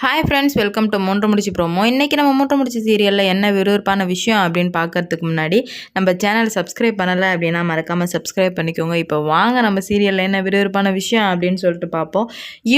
Hi friends, welcome to மூன்று முடிச்சு promo. இன்றைக்கி நம்ம மூன்று முடிச்சு சீரியலில் என்ன விறுவிறுப்பான விஷயம் அப்படின்னு பார்க்கறதுக்கு முன்னாடி நம்ம சேனலை சப்ஸ்கிரைப் பண்ணலை அப்படின்னா மறக்காமல் சப்ஸ்கிரைப் பண்ணிக்கோங்க. இப்போ வாங்க நம்ம சீரியலில் என்ன விறுவிறுப்பான விஷயம் அப்படின்னு சொல்லிட்டு பார்ப்போம்.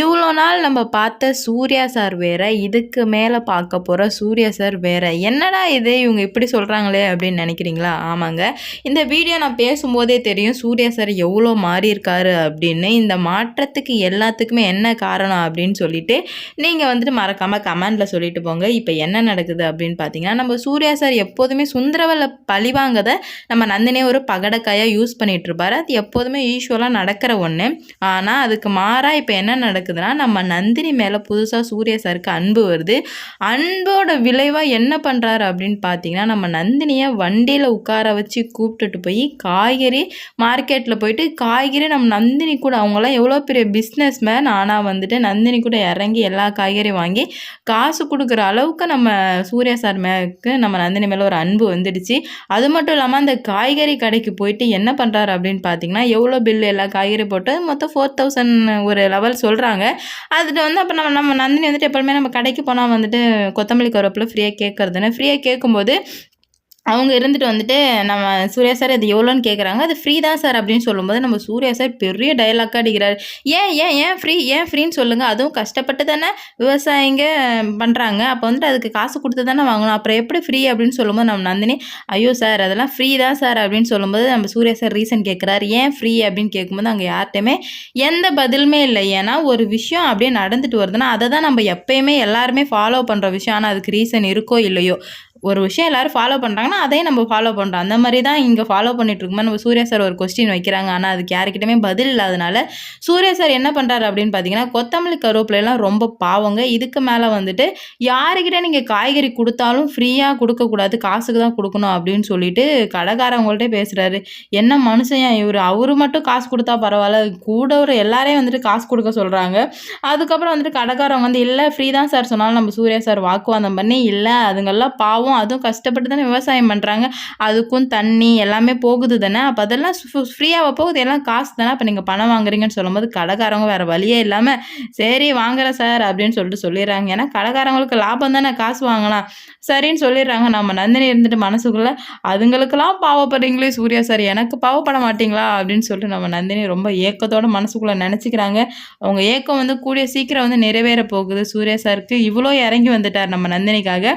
இவ்வளோ நாள் நம்ம பார்த்த சூர்யா சார் வேறு, இதுக்கு மேலே பார்க்க போகிற சூர்யா சார் வேறு. என்னடா இது இவங்க இப்படி சொல்கிறாங்களே அப்படின்னு நினைக்கிறீங்களா? ஆமாங்க, இந்த வீடியோ நான் பேசும்போதே தெரியும் சூர்யா சார் எவ்வளோ மாறி இருக்காரு அப்படின்னு. இந்த மாற்றத்துக்கு எல்லாத்துக்குமே என்ன காரணம் அப்படின்னு சொல்லிட்டு நீங்கள் வந்துட்டு மறக்காமல் கமெண்டில் சொல்லிட்டு போங்க. இப்போ என்ன நடக்குது அப்படின்னு பார்த்தீங்கன்னா, நம்ம சூர்யா சார் எப்போதுமே சுந்தரவல்ல பழிவாங்கதை நம்ம நந்தினியை ஒரு பகடக்காயாக யூஸ் பண்ணிகிட்டு இருப்பார். அது எப்போதுமே யூஸ்வலாக நடக்கிற ஒன்று. ஆனால் அதுக்கு மாறாக இப்போ என்ன நடக்குதுன்னா, நம்ம நந்தினி மேலே புதுசாக சூர்யா சாருக்கு அன்பு வருது. அன்போட விளைவாக என்ன பண்ணுறாரு அப்படின்னு பார்த்தீங்கன்னா, நம்ம நந்தினியை வண்டியில் உட்கார வச்சு கூப்பிட்டுட்டு போய் காய்கறி மார்க்கெட்டில் போயிட்டு காய்கறி நம்ம நந்தினி கூட, அவங்களாம் எவ்வளோ பெரிய பிஸ்னஸ் மேன், ஆனால் வந்துட்டு நந்தினி கூட இறங்கி எல்லா காய்கறி வாங்கி காசு கொடுக்குற அளவுக்கு நம்ம சூர்யா சார் மேற்கு நம்ம நந்தினி மேலே ஒரு அன்பு வந்துடுச்சு. அது மட்டும் இல்லாமல் அந்த காய்கறி கடைக்கு போயிட்டு என்ன பண்ணுறாரு அப்படின்னு பார்த்தீங்கன்னா, எவ்வளோ பில் எல்லா காய்கறி போட்டு மொத்தம் 4000 ஒரு லெவல் சொல்கிறாங்க. அதில் வந்து அப்போ நம்ம நந்தினி வந்துட்டு எப்போவுமே நம்ம கடைக்கு போனால் வந்துட்டு கொத்தமல்லி கருவேப்பிலை ஃப்ரீயாக கேட்குறதுன்னு ஃப்ரீயாக கேட்கும்போது அவங்க இருந்துட்டு வந்துட்டு நம்ம சூர்யா சார் அது எவ்வளோன்னு கேட்குறாங்க. அது ஃப்ரீ தான் சார் அப்படின்னு சொல்லும்போது நம்ம சூர்யா சார் பெரிய டைலாக்காக அடிக்கிறார். ஏன் ஏன் ஏன் ஃப்ரீ, ஏன் ஃப்ரீன்னு சொல்லுங்கள், அதுவும் கஷ்டப்பட்டு தானே விவசாயிங்க பண்ணுறாங்க, அப்போ வந்துட்டு அதுக்கு காசு கொடுத்து தானே வாங்கணும், அப்புறம் எப்படி ஃப்ரீ அப்படின்னு சொல்லும்போது நம்ம நந்தினி ஐயோ சார் அதெல்லாம் ஃப்ரீ தான் சார் அப்படின்னு சொல்லும்போது நம்ம சூர்யா சார் ரீசன் கேட்குறாரு. ஏன் ஃப்ரீ அப்படின்னு கேட்கும்போது அங்கே யார்கிட்டையுமே எந்த பதிலுமே இல்லை. ஏன்னா ஒரு விஷயம் அப்படியே நடந்துட்டு வருதுன்னா அதை தான் நம்ம எப்பயுமே எல்லாருமே ஃபாலோ பண்ணுற விஷயம். ஆனால் அதுக்கு ரீசன் இருக்கோ இல்லையோ, ஒரு விஷயம் எல்லோரும் ஃபாலோ பண்ணுறாங்கன்னா அதையும் நம்ம ஃபாலோ பண்ணுறோம். அந்த மாதிரி தான் இங்கே ஃபாலோ பண்ணிட்டு இருக்கும்போது நம்ம சூர்யா சார் ஒரு கொஸ்டின் வைக்கிறாங்க. ஆனால் அதுக்கு யாருக்கிட்டமே பதில் இல்லாதனால சூர்யா சார் என்ன பண்ணுறாரு அப்படின்னு பார்த்தீங்கன்னா, கொத்தமல்லி கருவேப்பிலையெல்லாம் ரொம்ப பாவங்க. இதுக்கு மேலே வந்துட்டு யாருக்கிட்ட நீங்கள் காய்கறி கொடுத்தாலும் ஃப்ரீயாக கொடுக்கக்கூடாது, காசுக்கு தான் கொடுக்கணும் அப்படின்னு சொல்லிட்டு கடைக்காரவங்கள்ட்டே பேசுகிறாரு. என்ன மனுஷன் இவர், அவரு மட்டும் காசு கொடுத்தா பரவாயில்ல, கூட ஒரு எல்லாரையும் வந்துட்டு காசு கொடுக்க சொல்கிறாங்க. அதுக்கப்புறம் வந்துட்டு கடைக்காரவங்க வந்து இல்லை ஃப்ரீ தான் சார் சொன்னாலும் நம்ம சூர்யா சார் வாக்குவாதம் பண்ணி இல்லை அதுங்கெல்லாம் பாவம், அதுவும் கஷ்டப்பட்டு தானே விவசாயம் பண்ணுறாங்க, அதுக்கும் தண்ணி எல்லாமே போகுது தானே, அப்போ அதெல்லாம் ஃப்ரீயாக போகுது, எல்லாம் காசு தானே, அப்போ நீங்கள் பணம் வாங்குறீங்கன்னு சொல்லும்போது கடைக்காரங்க வேறு வழியே இல்லாமல் சரி வாங்குறேன் சார் அப்படின்னு சொல்லிட்டு சொல்லிடுறாங்க. ஏன்னா கடைக்காரங்களுக்கு லாபம் தானே, காசு வாங்கலாம் சரின்னு சொல்லிடுறாங்க. நம்ம நந்தினி இருந்துட்டு மனசுக்குள்ளே அதுங்களுக்கெல்லாம் பாவப்படுறீங்களே சூர்யா சார், எனக்கு பாவப்பட மாட்டிங்களா அப்படின்னு சொல்லிட்டு நம்ம நந்தினி ரொம்ப ஏக்கத்தோட மனசுக்குள்ளே நினச்சிக்கிறாங்க. அவங்க ஏக்கம் வந்து கூடிய சீக்கிரம் வந்து நிறைவேற போகுது. சூர்யா சாருக்கு இவ்வளோ இறங்கி வந்துட்டார் நம்ம நந்தினிக்காக,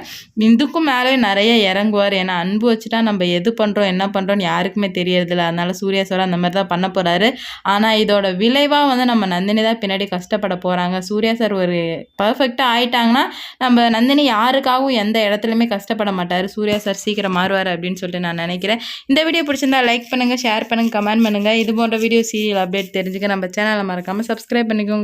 இதுக்கும் மேலே நிறைய இறங்குவார். ஏன்னா அன்பு வச்சுட்டா நம்ம எது பண்ணுறோம் என்ன பண்ணுறோன்னு யாருக்குமே தெரியறதில்ல. அதனால சூர்யா சார் அந்த மாதிரி தான் பண்ண போகிறாரு. ஆனால் இதோட விளைவாக வந்து நம்ம நந்தினி தான் பின்னாடி கஷ்டப்பட போகிறாங்க. சூர்யா சார் ஒரு பர்ஃபெக்டாக ஆயிட்டாங்கன்னா நம்ம நந்தினி யாருக்காகவும் எந்த இடத்துலையுமே கஷ்டப்பட மாட்டார். சூர்யா சார் சீக்கிரம் மாறுவார் அப்படின்னு சொல்லிட்டு நான் நினைக்கிறேன். இந்த வீடியோ பிடிச்சிருந்தா லைக் பண்ணுங்கள், ஷேர் பண்ணுங்கள், கமெண்ட் பண்ணுங்கள். இது போன்ற வீடியோ சீரியல் அப்டேட் தெரிஞ்சுக்க நம்ம சேனலை மறக்காமல் சப்ஸ்கிரைப் பண்ணிக்கோங்க.